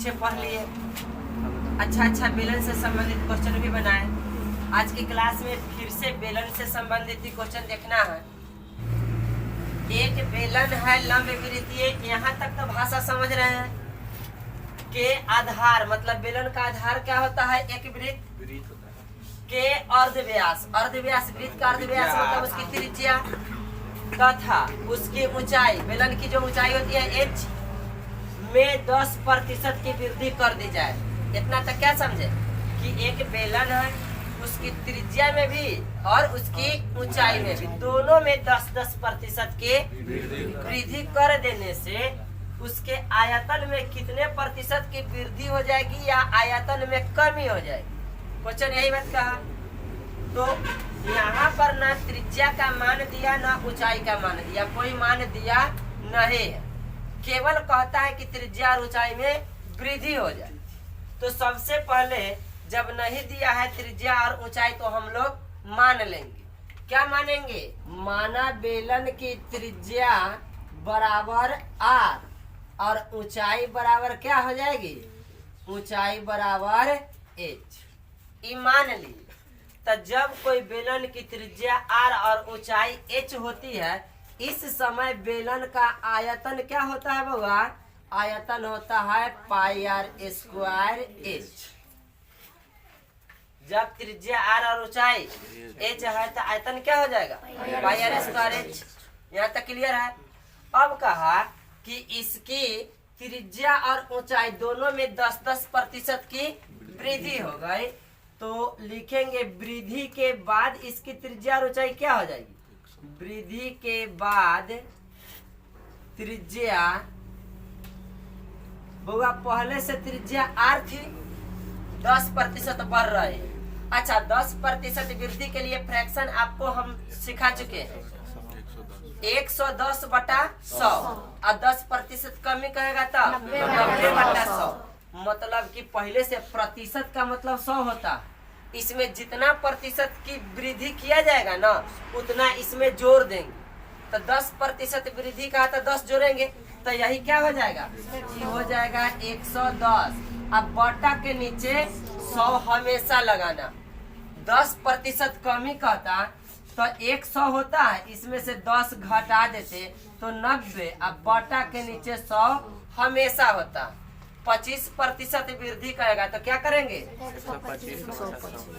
अच्छे पढ़ लिए, अच्छा बेलन से संबंधित क्वेश्चन भी बनाए। आज की क्लास में फिर से बेलन से संबंधित ही क्वेश्चन देखना है। एक बेलन है लंब वृत्तीय, यहाँ तक तो भाषा समझ रहे हैं। के आधार मतलब बेलन का आधार क्या होता है? एक वृत्त के अर्धव्यास, अर्धव्यास वृत्त का अर्धव्यास मतलब उसकी त्रिज्या तथा उसकी ऊंचाई, बेलन की जो ऊंचाई होती है h में 10% की वृद्धि कर दी जाए। इतना तक क्या समझे कि एक बेलन है, उसकी त्रिज्या में भी और उसकी ऊंचाई में भी, दोनों में 10% की वृद्धि कर देने से उसके आयतन में कितने प्रतिशत की वृद्धि हो जाएगी या आयतन में कमी हो जाएगी। क्वेश्चन यही बात कहा। तो यहाँ पर ना त्रिज्या का मान दिया ना ऊंचाई का मान दिया, कोई मान दिया नहीं है, केवल कहता है कि त्रिज्या और ऊंचाई में वृद्धि हो जाए। तो सबसे पहले जब नहीं दिया है त्रिज्या और ऊंचाई तो हम लोग मान लेंगे। क्या मानेंगे? माना बेलन की त्रिज्या बराबर r और ऊंचाई बराबर क्या हो जाएगी? ऊंचाई बराबर h। ये मान ली। तो जब कोई बेलन की त्रिज्या r और ऊंचाई h होती है, इस समय बेलन का आयतन क्या होता है बउआ? आयतन होता है पाई r स्क्वायर h। जब त्रिज्या r और ऊंचाई h है तो आयतन क्या हो जाएगा? पाई r स्क्वायर h। यहाँ तक क्लियर है। अब कहा कि इसकी त्रिज्या और ऊंचाई दोनों में 10% की वृद्धि हो गई, तो लिखेंगे वृद्धि के बाद इसकी त्रिज्या और ऊंचाई क्या हो जाएगी? वृद्धि के बाद त्रिज्या, बउआ पहले से त्रिज्या r थी, 10% बढ़ रहे हैं। अच्छा, 10% वृद्धि के लिए फ्रैक्शन आपको हम सिखा चुके हैं, 110/100 और 10% कमी कहेगा तो 90/100। मतलब कि पहले से प्रतिशत का मतलब 100 होता, इसमें जितना प्रतिशत की वृद्धि किया जाएगा ना उतना इसमें जोड़ देंगे। तो 10% वृद्धि का तो 10 जोड़ेंगे तो यही क्या हो जाएगा? ये हो जाएगा 110। अब बटा के नीचे 100 हमेशा लगाना। 10% कमी कहता तो 100 होता है, इसमें से 10 घटा देते तो 90। अब बटा के नीचे 100 हमेशा होता। 25% वृद्धि करेगा तो क्या करेंगे?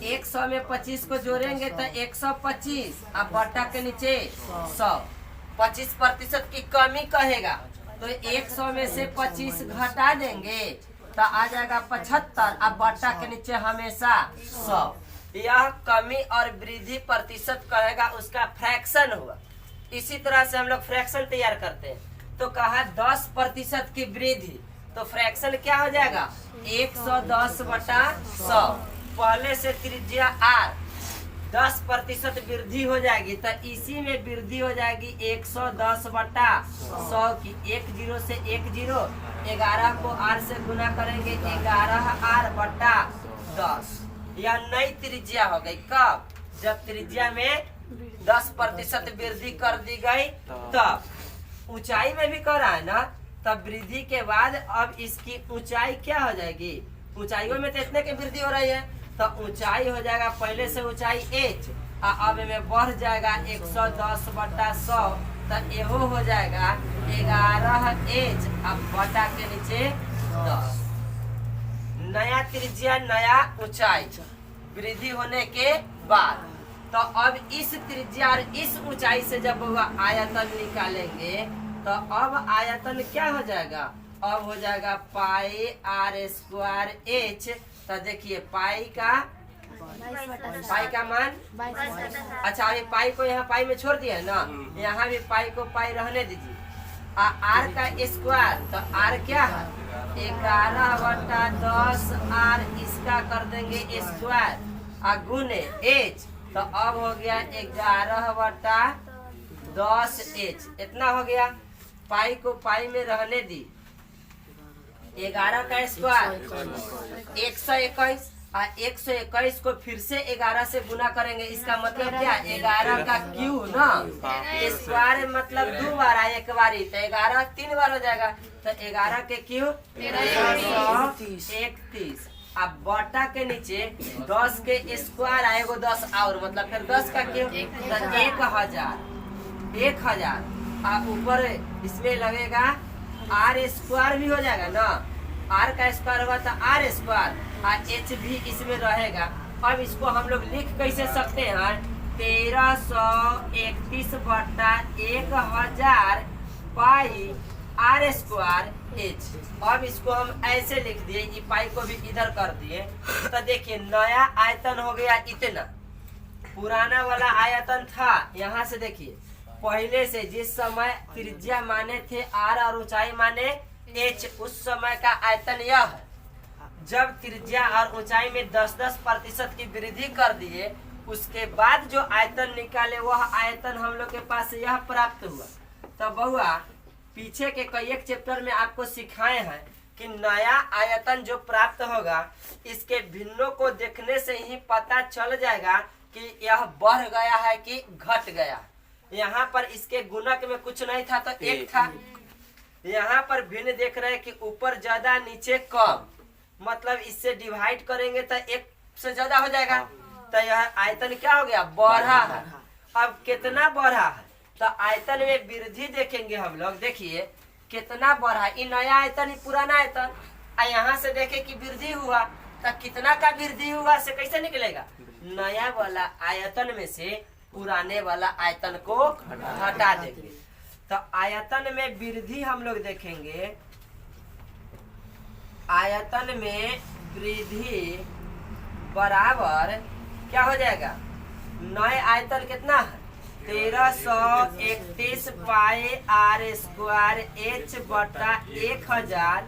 100 में 25 को जोड़ेंगे तो 125। अब बटा के नीचे 100। 25% की कमी कहेगा तो 100 में से 25 घटा देंगे तो आ जाएगा 75। अब बटा के नीचे हमेशा 100। यह कमी और वृद्धि प्रतिशत कहेगा, उसका फ्रैक्शन हुआ। इसी तरह से हम लोग फ्रैक्शन तैयार करते हैं। तो कहा 10% की वृद्धि, तो फ्रैक्शन क्या हो जाएगा? 110/100। पहले से त्रिज्या r 10% वृद्धि हो जाएगी तो इसी में वृद्धि हो जाएगी 110/100 की। 1 0 से 1 0, 11 को r से गुना करेंगे 11r/10। यह नई त्रिज्या हो गई। कब? जब त्रिज्या में 10% वृद्धि कर दी गई। तब ऊंचाई में भी कर रहा है ना, तब वृद्धि के बाद अब इसकी ऊंचाई क्या हो जाएगी? ऊंचाइयों में तो इतने की वृद्धि हो रही है तो ऊंचाई हो जाएगा पहले से ऊंचाई h, अब में बढ़ जाएगा 110/100 तो एहो हो जाएगा 11h। अब बटा के नीचे 10। नया त्रिज्या नया ऊंचाई वृद्धि होने के बाद, तो अब इस त्रिज्या और इस ऊंचाई से जब आयतन निकालेंगे तो अब आयतन क्या हो जाएगा? अब हो जाएगा पाई r स्क्वायर h। तो देखिए पाई का मान, अच्छा अभी पाई को यहाँ पाई में छोड़ दिया ना, यहाँ भी पाई को पाई रहने दीजिए। r का स्क्वायर, तो r क्या है? 11/10 r, इसका कर देंगे स्क्वायर गुने h, तो अब हो गया 11/10h। इतना हो गया। पाई को पाई में रहने दी, 11 का स्क्वायर 121 121 को फिर से 11 से गुना करेंगे। इसका मतलब क्या, 11 का क्यू ना, स्क्वायर मतलब 2 बार है, एक बार ही तो 11 3 बार हो जाएगा। तो 11 के क्यू 1331। अब बटा के नीचे 10 के स्क्वायर आएगा 10 और मतलब फिर 10 का क्यू 1000। अब ऊपर इसमें लगेगा आर स्क्वायर भी हो जाएगा ना, आर का स्क्वायर होगा तो आर स्क्वायर और एच भी इसमें रहेगा। अब इसको हम लोग लिख कैसे सकते हैं, 1331 बटा 1000 पाई आर स्क्वायर एच। अब इसको हम ऐसे लिख दिए, ये पाई को भी इधर कर दिए। तो देखिए नया आयतन हो गया इतना, पुराना वाला आयतन था यहाँ से देखिए पहले से जिस समय त्रिज्या माने थे आर और ऊंचाई माने एच, उस समय का आयतन यह है। जब त्रिज्या और ऊंचाई में 10-10% की वृद्धि कर दिए, उसके बाद जो आयतन निकाले वह आयतन हम लोग के पास यह प्राप्त हुआ। तो बहुआ पीछे के कई एक चैप्टर में आपको सिखाए हैं कि नया आयतन जो प्राप्त होगा, इसके भिन्नों को देखने से ही पता चल जाएगा कि यह बढ़ गया है कि घट गया। यहाँ पर इसके गुणक में कुछ नहीं था तो 1 था, यहाँ पर भिन्न देख रहे हैं कि ऊपर ज्यादा नीचे कम, मतलब इससे डिवाइड करेंगे तो 1 से ज्यादा हो जाएगा। तो यह आयतन क्या हो गया, बढ़ा है। अब कितना बढ़ा है, तो आयतन में वृद्धि देखेंगे हम लोग। देखिए कितना बढ़ा, ये नया आयतन ही पुराना आयतन, यहाँ से देखे कि वृद्धि हुआ, तो कितना का वृद्धि हुआ से कैसे निकलेगा, नया वाला आयतन में से पुराने वाला आयतन को हटा देंगे। तो आयतन में वृद्धि हम लोग देखेंगे, आयतन में वृद्धि बराबर क्या हो जाएगा, नए आयतन कितना है 1331 पाई आर स्क्वायर एच बटा 1000।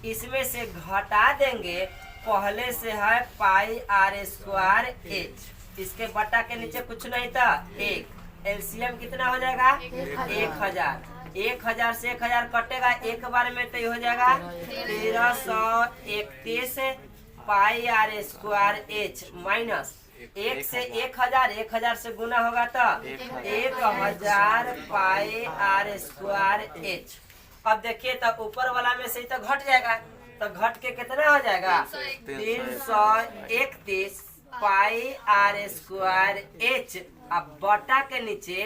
इसमें से घटा देंगे, पहले से है पाई आर स्क्वायर एच, इसके बटा के नीचे कुछ नहीं था 1, एलसीएम कितना हो जाएगा 1000। 1000 से 1000 कटेगा एक बार में, तो ये हो जाएगा 1331 पाई आर स्क्वायर एच माइनस 1 से 1000, 1000 से गुना होगा तो 1000 पाई आर स्क्वायर एच। अब देखिए तो ऊपर वाला में से तो घट जाएगा, तो घट के कितना हो जाएगा 331 पाई आर स्क्वायर एच। अब बटा के नीचे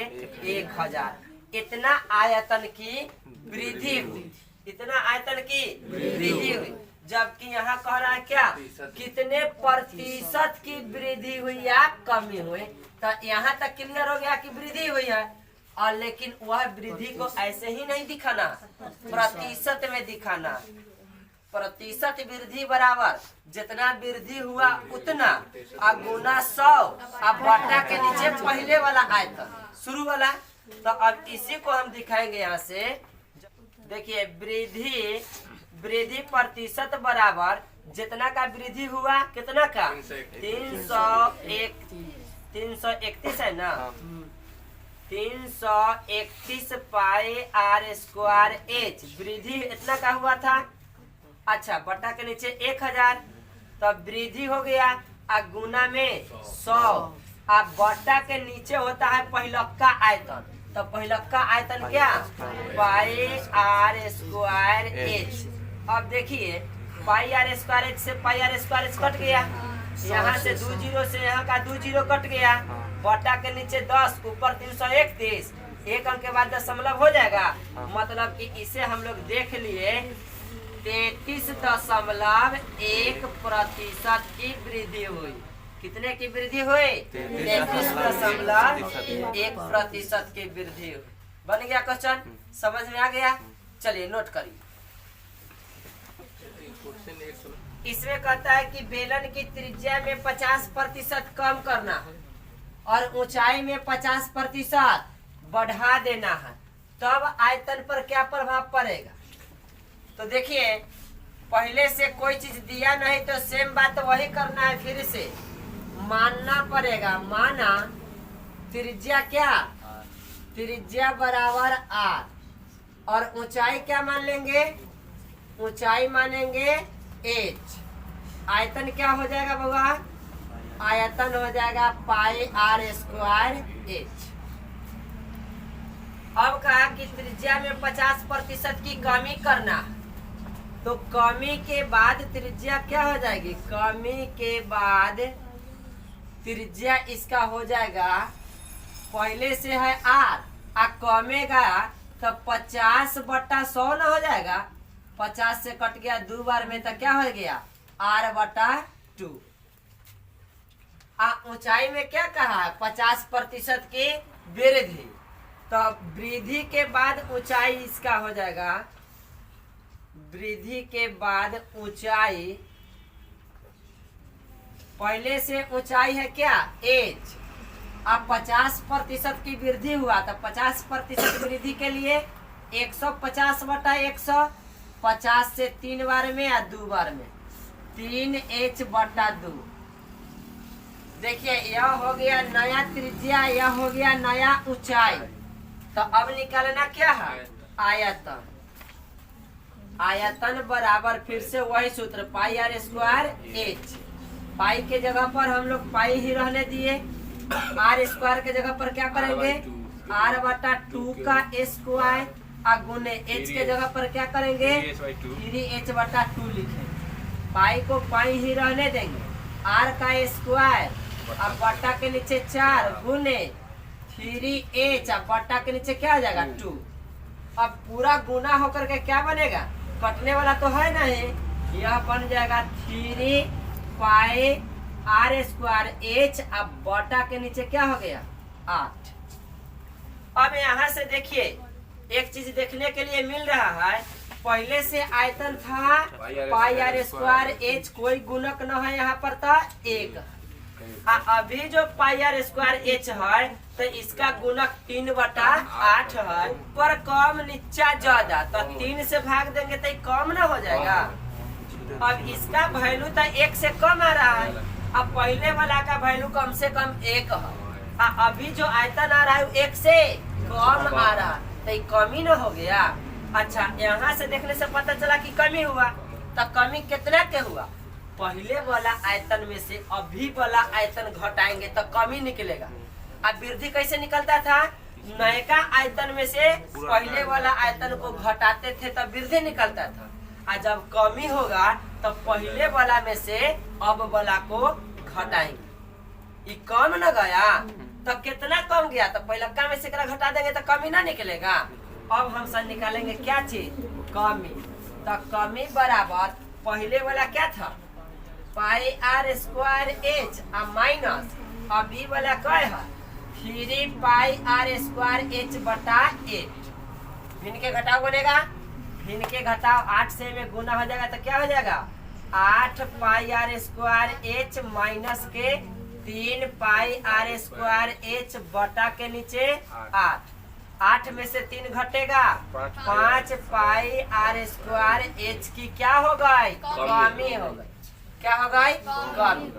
1000। इतना आयतन की वृद्धि हुई, इतना आयतन की वृद्धि हुई। जबकि यहाँ कह रहा है क्या, कितने प्रतिशत की वृद्धि हुई या कमी हुई। तो यहाँ तक क्लियर हो गया कि वृद्धि हुई है, और लेकिन वह वृद्धि को ऐसे ही नहीं दिखाना, प्रतिशत में दिखाना। प्रतिशत वृद्धि बराबर जितना वृद्धि हुआ उतना, अब गुना 100, अब बटा के नीचे पहले वाला आयतन शुरू वाला। तो अब इसी को हम दिखाएंगे यहाँ से। देखिए वृद्धि प्रतिशत बराबर जितना का वृद्धि हुआ, कितना का 331 है ना, 331 पाई आर स्क्वायर एच, वृद्धि इतना का हुआ था। अच्छा बटा के नीचे 1000, तब वृद्धि हो गया, और गुना में 100। अब बटा के नीचे होता है पहिलका आयतन, तो पहिलका आयतन क्या, पाई आर स्क्वायर एच। अब देखिए पाई आर स्क्वायर एच से पाई आर स्क्वायर एच कट गया, यहाँ से 2 जीरो से यहाँ का 2 जीरो कट गया, बटा के नीचे 10, ऊपर 331, एक अंक के बाद दशमलव हो जाएगा। मतलब कि इसे हम लोग देख लिए 33.1% की वृद्धि हुई। कितने की वृद्धि हुई, 33.1% की वृद्धि हुई। बन गया क्वेश्चन, समझ में आ गया। चलिए नोट करिए। इसमें कहता है कि बेलन की त्रिज्या में 50% कम करना है और ऊंचाई में 50% बढ़ा देना है, तब आयतन पर क्या प्रभाव पड़ेगा। तो देखिए पहले से कोई चीज दिया नहीं तो सेम बात वही करना है, फिर से मानना पड़ेगा। माना त्रिज्या क्या, त्रिज्या बराबर आर, और ऊंचाई क्या मान लेंगे, ऊंचाई मानेंगे एच। आयतन क्या हो जाएगा बउआ? आयतन हो जाएगा पाई आर स्क्वायर एच। अब कहा कि त्रिज्या में 50% की कमी करना, तो कमी के बाद त्रिज्या क्या हो जाएगी? कमी के बाद त्रिज्या इसका हो जाएगा, पहले से है आर, आ कमेगा तो 50/100 न हो जाएगा। 50 से कट गया 2 बार में तो क्या हो गया? r/2। ऊंचाई में क्या कहा है? 50% की वृद्धि, तो वृद्धि के बाद ऊंचाई इसका हो जाएगा, वृद्धि के बाद ऊंचाई, पहले से ऊंचाई है क्या? h। अब 50% की वृद्धि हुआ तो 50% वृद्धि के लिए 150/100, 50 से 3 बार में या 2 बार में 3h/2। देखिए यह हो गया नया त्रिज्या, यह हो गया नया ऊंचाई। तो अब निकालना क्या है? आयतन। आयतन बराबर फिर से वही सूत्र पाई आर स्क्वायर एच। पाई के जगह पर हम लोग पाई ही रहने दिए, आर स्क्वायर के जगह पर क्या करेंगे? r/2 का स्क्वायर, गुने h के जगह पर क्या करेंगे? 3h/2 लिखेंगे। पाई को पाई ही रहने देंगे, r का स्क्वायर अब बट्टा के नीचे 4 गुने 3h, अब बट्टा के नीचे क्या हो जाएगा? 2। अब पूरा गुना होकर के क्या बनेगा? कटने वाला तो है नहीं, यह बन जाएगा 3 पाई आर स्क्वायर एच, अब बटा के नीचे क्या हो गया? 8। अब यहाँ से देखिए एक चीज देखने के लिए मिल रहा है, पहले से आयतन था पाई आर स्क्वायर एच, कोई गुणक न है यहाँ पर था 1। अभी जो पाई आर स्क्वायर एच है तो इसका गुणक 3/8 है, पर कम नीचा ज्यादा, तो 3 से भाग देंगे तो कम ना हो जाएगा। अब इसका वैल्यू तो 1 से कम आ रहा है, अब पहले वाला का वैल्यू कम से कम 1 है, अभी जो आयतन आ रहा है 1 से कम आ रहा है, तो कमी न हो गया। अच्छा, यहाँ से देखने से पता चला कि कमी हुआ, तो कमी कितना के हुआ? पहले वाला आयतन में से अभी वाला आयतन घटाएंगे तो कमी निकलेगा। अब वृद्धि कैसे निकलता था? नयका आयतन में से पहले वाला आयतन को घटाते थे तब वृद्धि निकलता था, और जब कमी होगा तो पहले वाला में से अब वाला को घटाएंगे। ये कम न गया तो कितना कम गया? तो पहले में से घटा देंगे तो कमी ना निकलेगा। अब हम सब निकालेंगे क्या चीज? कमी। तो कमी बराबर पहले वाला क्या था? पाई आर स्क्वायर एच माइनस अभी वाला क्या है? 3 पाई आर स्क्वायर h/8। भिन्न के घटाव बनेगा, भिन्न के घटाव 8 से में गुना हो जाएगा तो क्या हो जाएगा? 8 पाई आर स्क्वायर एच माइनस के 3 पाई आर स्क्वायर एच बटा के नीचे 8। 8 में से 3 घटेगा, 5 पाई आर स्क्वायर एच की क्या हो गई? कमी हो गई। क्या हो गई? कमी।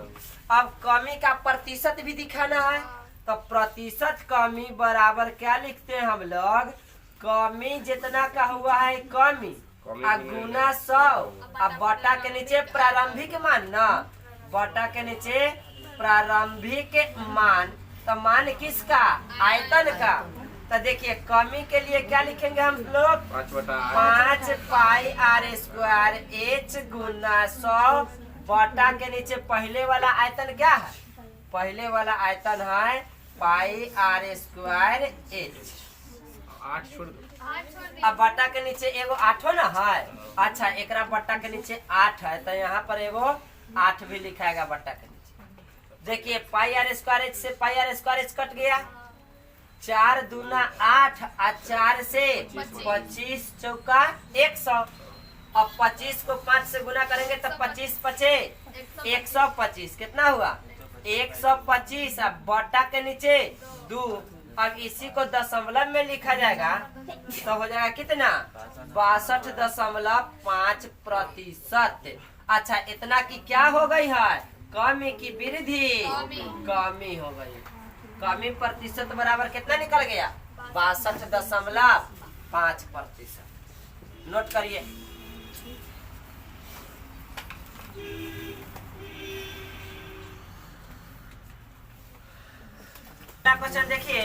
अब कमी का प्रतिशत भी दिखाना है, तो प्रतिशत कमी बराबर क्या लिखते हैं हम लोग? कमी जितना का हुआ है कमी गुना 100, अब बटा के नीचे प्रारंभिक मान ना, बटा के नीचे प्रारंभिक मान, तो मान किसका? आयतन का। तो देखिए कमी के लिए क्या लिखेंगे हम लोग? 5 पाई आर स्क्वायर एच गुना 100 बटा के नीचे पहले वाला आयतन क्या है? पहले वाला आयतन है पाई आर स्क्वायर एच। 8 छोड़ दो। अब बटा के नीचे एगो 8 ना है। अच्छा, एकरा बटा के नीचे 8 है तो यहाँ पर एगो 8 भी लिखाएगा बटा के नीचे। देखिए पाई आर स्क्वायर एच से पाई आर स्क्वायर एच कट गया, 4 दूना 8 और 4 से 25 चौका 100। अब 25 को 5 से गुना करेंगे तो 25 पचे 125, कितना हुआ? 125। अब बटा के नीचे 2, अब इसी को दशमलव में लिखा जाएगा तो हो जाएगा कितना? 62.5%। अच्छा, इतना की क्या हो गई है? कमी की वृद्धि, कमी हो गई। कमी प्रतिशत बराबर कितना निकल गया? 62.5%। नोट करिए। अगला क्वेश्चन देखिए,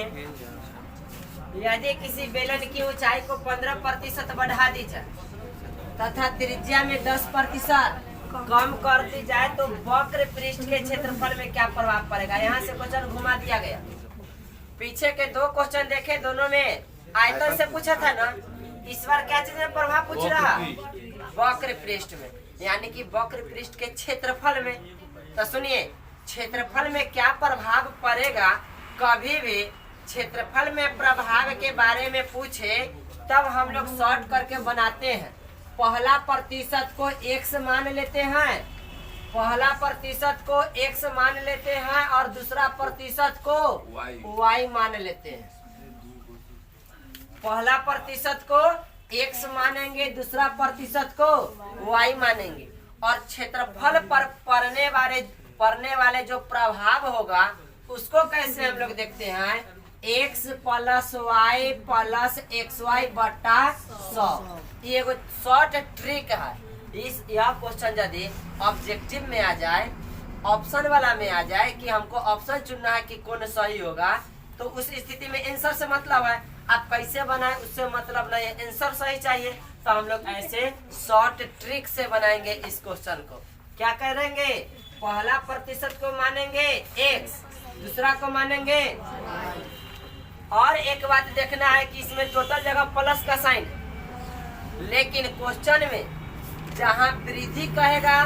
यदि किसी बेलन की ऊंचाई को 15% बढ़ा दी जाए तथा त्रिज्या में 10% कम कर दी जाए तो वक्र पृष्ठ के क्षेत्रफल में क्या प्रभाव पड़ेगा। यहाँ से क्वेश्चन घुमा दिया गया। पीछे के दो क्वेश्चन देखे, दोनों में आयतन से पूछा था ना, इस बार क्या चीज में प्रभाव पूछ रहा, वक्र पृष्ठ में, यानी कि वक्र पृष्ठ के क्षेत्रफल में। तो सुनिए, क्षेत्रफल में क्या प्रभाव पड़ेगा। कभी भी क्षेत्रफल में प्रभाव के बारे में पूछे तब हम लोग शॉर्ट करके बनाते हैं। पहला प्रतिशत को x मान लेते हैं, पहला प्रतिशत को x मान लेते हैं और दूसरा प्रतिशत को y मान लेते हैं। पहला प्रतिशत को x मानेंगे, दूसरा प्रतिशत को y मानेंगे, और क्षेत्रफल पर पड़ने वाले जो प्रभाव होगा उसको कैसे हम लोग देखते हैं, x plus y plus xy बटा 100। ये एगो शॉर्ट ट्रिक है। यह क्वेश्चन यदि ऑब्जेक्टिव में आ जाए, ऑप्शन वाला में आ जाए कि हमको ऑप्शन चुनना है कि कौन सही होगा, तो उस स्थिति में आंसर से मतलब है, आप कैसे बनाए उससे मतलब नहीं है, आंसर सही चाहिए। तो हम लोग ऐसे शॉर्ट ट्रिक से बनाएंगे इस क्वेश्चन को। क्या करेंगे, पहला प्रतिशत को मानेंगे x, दूसरा को मानेंगे। और एक बात देखना है कि इसमें टोटल जगह प्लस का साइन है, लेकिन क्वेश्चन में जहां वृद्धि कहेगा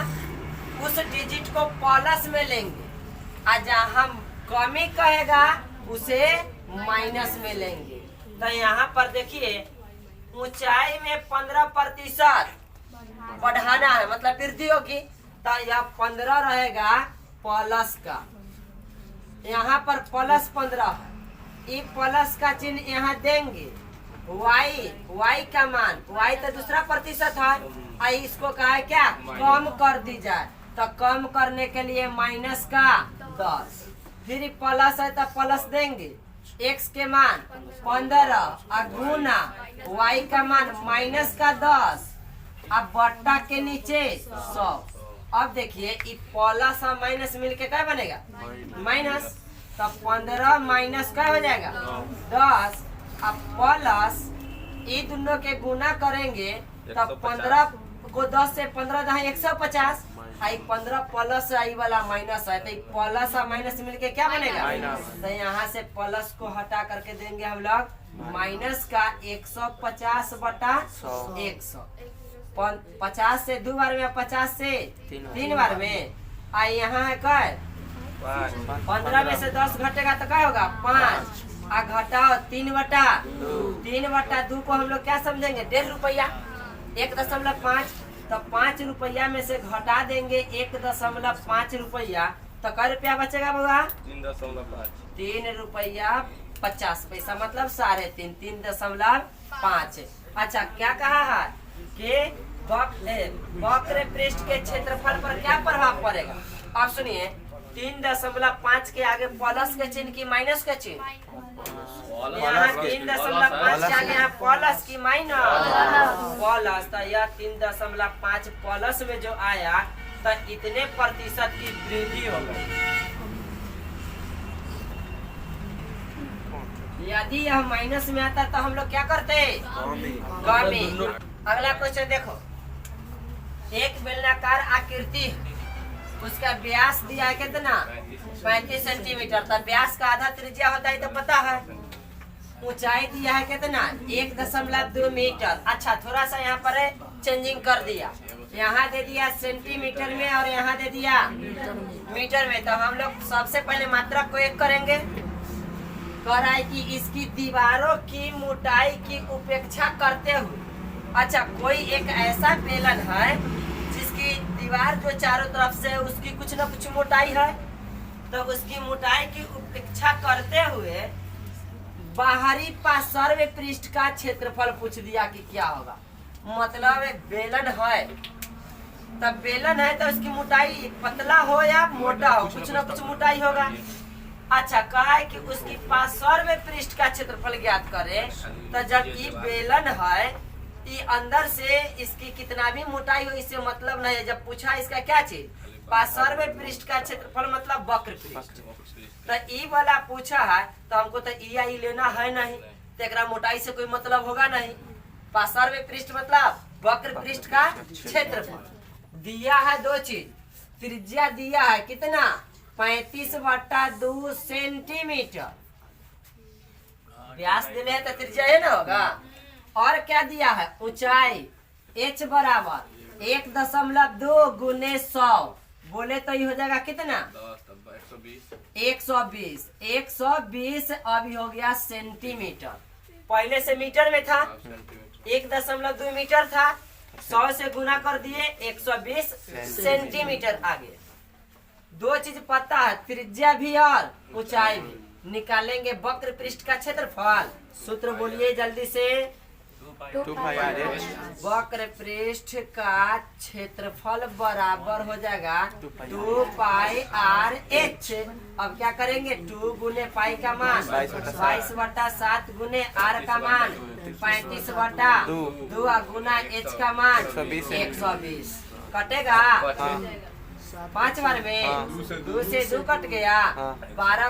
उस डिजिट को प्लस में लेंगे, और जहां कमी कहेगा उसे माइनस में लेंगे। तो यहाँ पर देखिए, ऊंचाई में 15% बढ़ाना है, मतलब वृद्धि होगी, तो यह 15 रहेगा प्लस का, यहाँ पर प्लस 15 है, ये प्लस का चिन्ह यहाँ देंगे। y का मान, y तो दूसरा प्रतिशत है, आई इसको कहा है क्या, कम कर दी जाए, तो कम करने के लिए माइनस का 10, फिर प्लस है तो प्लस देंगे, x के मान 15 और गुना y का मान माइनस का 10, अब बट्टा के नीचे 100। अब देखिए, ये प्लस और माइनस मिलके क्या बनेगा, माइनस, तो 15 माइनस क्या हो जाएगा 10, अब प्लस ये दोनों के गुना करेंगे, तब 15 को 10 से 15 दहा 150, आई 15 प्लस आई वाला माइनस है, तो प्लस और माइनस मिलके क्या बनेगा, तो यहाँ से प्लस को हटा करके देंगे हम लोग माइनस का 150 बटा 100। 50 से 2 बार में, 50 से 3 बार में, आई यहाँ है क्या, 15 में से 10 घटेगा तो क्या होगा 5, आ घटाओ 3/2 को हम लोग क्या समझेंगे, 1.5 रुपया, 1.5, तो 5 रुपया में से घटा देंगे 1.5 रुपया, तो कै रुपया बचेगा बउआ, 3 रुपया 50 पैसा, मतलब 3.5, 3.5। अच्छा, क्या कहा है कि वक्र पृष्ठ के क्षेत्रफल पर क्या प्रभाव पड़ेगा। अब सुनिए, 3.5 के आगे प्लस के चिन्ह की माइनस के चिन्ह, यहाँ 3.5 के आगे यहाँ प्लस की माइनस, प्लस, तो यह 3.5 प्लस में जो आया तो इतने प्रतिशत की वृद्धि हो गई। यदि यह माइनस में आता तो हम लोग क्या करते, कमी। अगला क्वेश्चन देखो, एक बेलनाकार आकृति है, उसका व्यास दिया है कितना, 35 सेंटीमीटर, तो व्यास का आधा त्रिज्या होता है तो पता है। ऊंचाई दिया है कितना, 1.2 मीटर। अच्छा, थोड़ा सा यहाँ पर चेंजिंग कर दिया, यहाँ दे दिया सेंटीमीटर में और यहाँ दे दिया मीटर में। तो हम लोग सबसे पहले मात्रा को एक करेंगे, कह रहा है कि इसकी दीवारों की मोटाई की उपेक्षा करते हुए। अच्छा, कोई एक ऐसा बेलन है जिसकी दीवार जो चारों तरफ से उसकी कुछ न कुछ मोटाई है, तो उसकी मोटाई की उपेक्षा करते हुए बाहरी पार्श्व पृष्ठ का क्षेत्रफल पूछ दिया कि क्या होगा। मतलब एक बेलन है, तब बेलन है तो उसकी मोटाई पतला हो या मोटा हो, कुछ न कुछ मोटाई होगा। अच्छा, कहा है कि उसकी पार्श्व पृष्ठ का क्षेत्रफल ज्ञात करें, तो जब ये बेलन है, ये अंदर से इसकी कितना भी मोटाई हो इससे मतलब नहीं है। जब पूछा इसका क्या चीज, पार्श्व पृष्ठ का क्षेत्रफल मतलब वक्र पृष्ठ। तो ई वाला पूछा है तो हमको तो ई आई लेना है नहीं, तो एकरा मोटाई से कोई मतलब होगा नहीं। पार्श्व पृष्ठ मतलब वक्र पृष्ठ का क्षेत्रफल। दिया है दो चीज, त्रिज्या दिया है कितना 35/2 सेंटीमीटर, व्यास दिले है तो त्रिज्या है ना होगा। और क्या दिया है ऊंचाई h बराबर 1.2 गुने 100, बोले तो ये हो जाएगा कितना 120। 120 अभी हो गया सेंटीमीटर, पहले से मीटर में था 1.2 मीटर था, 100 से गुना कर दिए 120 सेंटीमीटर आ गया। दो चीज पता है, त्रिज्या भी और ऊंचाई भी। निकालेंगे वक्र पृष्ठ का क्षेत्रफल, सूत्र बोलिए जल्दी से। 2 पाई आर एच। वक्र पृष्ठ का क्षेत्रफल बराबर हो जाएगा 2 पाई आर एच। अब क्या करेंगे 2 गुने पाई का मान 22/7 गुने आर का मान 35/2 गुना एच का मान 120। कटेगा 5 बार में 2 से 2 कट गया। 12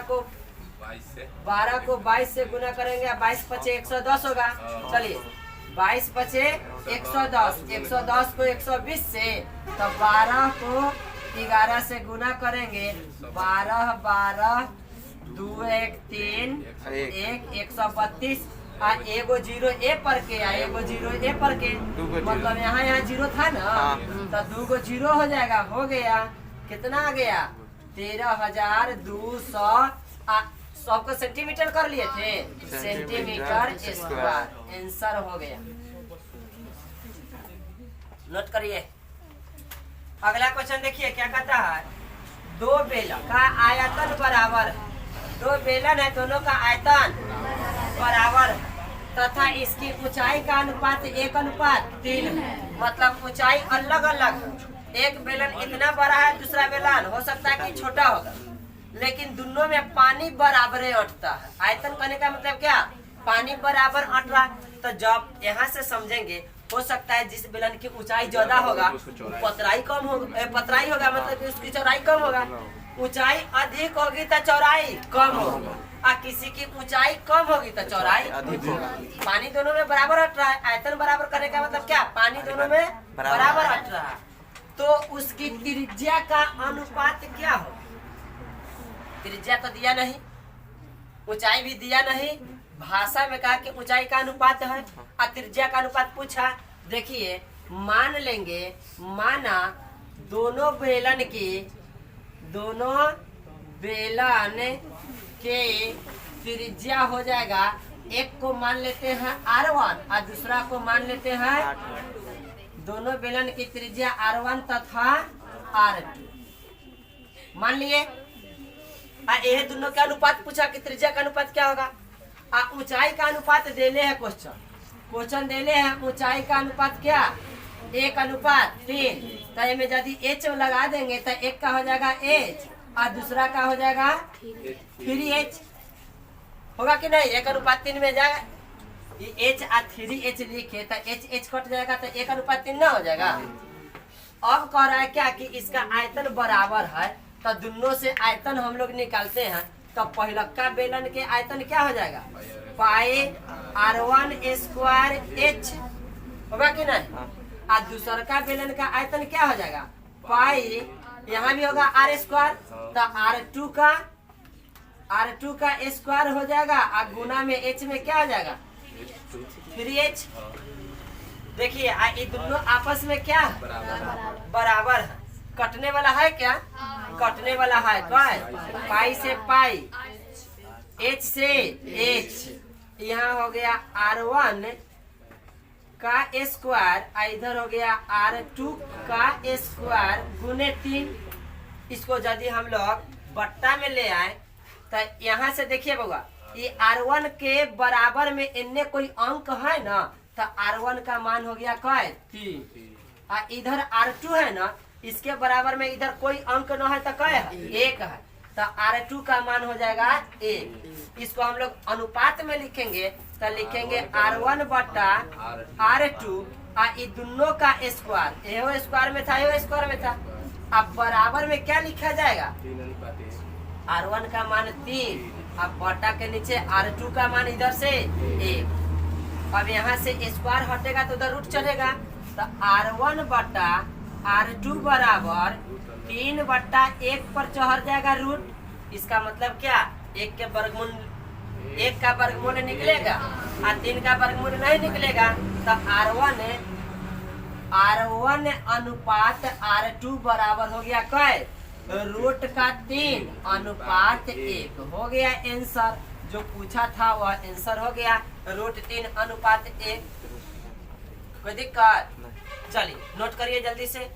को 22 से गुना करेंगे, 22 पचे 110 होगा। चलिए 22 पचे 110, 110 को 120 से, तो 12 को 11 से गुना करेंगे, 12 12 2 1 3 1 132 एगो 0 ए पर के एगो 0 ए पर के, मतलब यहाँ 0 था ना, तो 2 को 0 हो जाएगा। हो गया कितना आ गया 13,200। 100 को सेंटीमीटर कर लिए थे, सेंटीमीटर स्क्वायर आंसर हो गया। नोट करिए। अगला क्वेश्चन देखिए क्या कहता है, दो बेलन का आयतन बराबर है। दो बेलन है, दोनों का आयतन बराबर है तथा इसकी ऊंचाई का अनुपात 1:3 है, मतलब ऊंचाई अलग अलग है। एक बेलन इतना बड़ा है, दूसरा बेलन हो सकता है कि छोटा होगा, लेकिन दोनों में पानी बराबर अटता है। आयतन करने का मतलब क्या, पानी बराबर अट रहा। तो जब यहाँ से समझेंगे, हो सकता है जिस बेलन की ऊंचाई ज्यादा होगा पतराई कम होगा, पतराई होगा मतलब कि उसकी चौड़ाई कम होगा। ऊंचाई अधिक होगी तो चौड़ाई कम होगी, और किसी की ऊंचाई कम होगी तो चौड़ाई अधिक होगी। पानी दोनों में बराबर अट रहा है। आयतन बराबर करने का मतलब क्या, पानी दोनों में बराबर अट रहा है, तो उसकी त्रिज्या का अनुपात क्या हो। त्रिज्या तो दिया नहीं, ऊंचाई भी दिया नहीं, भाषा में कहा कि ऊंचाई का अनुपात है और त्रिज्या का अनुपात पूछा। देखिए मान लेंगे, माना दोनों बेलन के त्रिज्या हो जाएगा, एक को मान लेते हैं R1 और दूसरा को मान लेते हैं, दोनों बेलन की त्रिज्या R1 तथा R2 मान लिए। ये दोनों का अनुपात पूछा कि त्रिज्या का अनुपात क्या होगा। ऊंचाई का अनुपात देले है, क्वेश्चन देले है ऊंचाई का अनुपात क्या 1:3। तो इसमें यदि h लगा देंगे तो एक का हो जाएगा h और दूसरा का हो जाएगा 3h, होगा कि नहीं। 1:3 में जाएगा, ये h और 3h लिखे तो h कट जाएगा तो 1:3 ना हो जाएगा। अब कह रहा है क्या कि इसका आयतन बराबर है, तो दोनों से आयतन हम लोग निकालते हैं। तो पहलका बेलन के आयतन क्या हो जाएगा, पाई R1 स्क्वायर h, होगा कि नहीं। और दूसर का बेलन का आयतन क्या हो जाएगा, पाई यहाँ भी होगा R स्क्वायर, तो R2 का स्क्वायर हो जाएगा, और गुना में h में क्या हो जाएगा 3h। देखिए ये दोनों आपस में क्या है, बराबर है। कटने वाला है क्या, कटने वाला है क्या, पाई से पाई, h से h। यहाँ हो गया R1 का स्क्वायर, इधर हो गया R2 का स्क्वायर गुने 3। इसको यदि हम लोग बट्टा में ले आए तो यहाँ से देखिए बउआ, ये R1 के बराबर में इनने कोई अंक है ना, तो R1 का मान हो गया क्या 3। और इधर R2 है ना, इसके बराबर में इधर कोई अंक न है तो क्या है 1 है, तो R2 का मान हो जाएगा 1। इसको हम लोग अनुपात में लिखेंगे तो लिखेंगे R1 बटा R2, और ये दोनों का स्क्वायर, यो स्क्वायर में था यो स्क्वायर में था, अब बराबर में क्या लिखा जाएगा? 3:1। R1 का मान 3, अब बटा के नीचे R2 का मान इधर से 1। अब यहाँ से स्क्वायर हटेगा तो उधर रूट चलेगा, तो R1 बटा R2 बराबर 3/1 पर चढ़ जाएगा रूट। इसका मतलब क्या? 1 के वर्गमूल 1 का वर्गमूल निकलेगा और 3 का वर्गमूल नहीं निकलेगा, तो R1 अनुपात R2 बराबर हो गया कै? रूट का 3 अनुपात 1 हो गया आंसर। जो पूछा था वह आंसर हो गया, रूट 3 अनुपात 1। कोई दिक्कत? चलिए नोट करिए जल्दी से।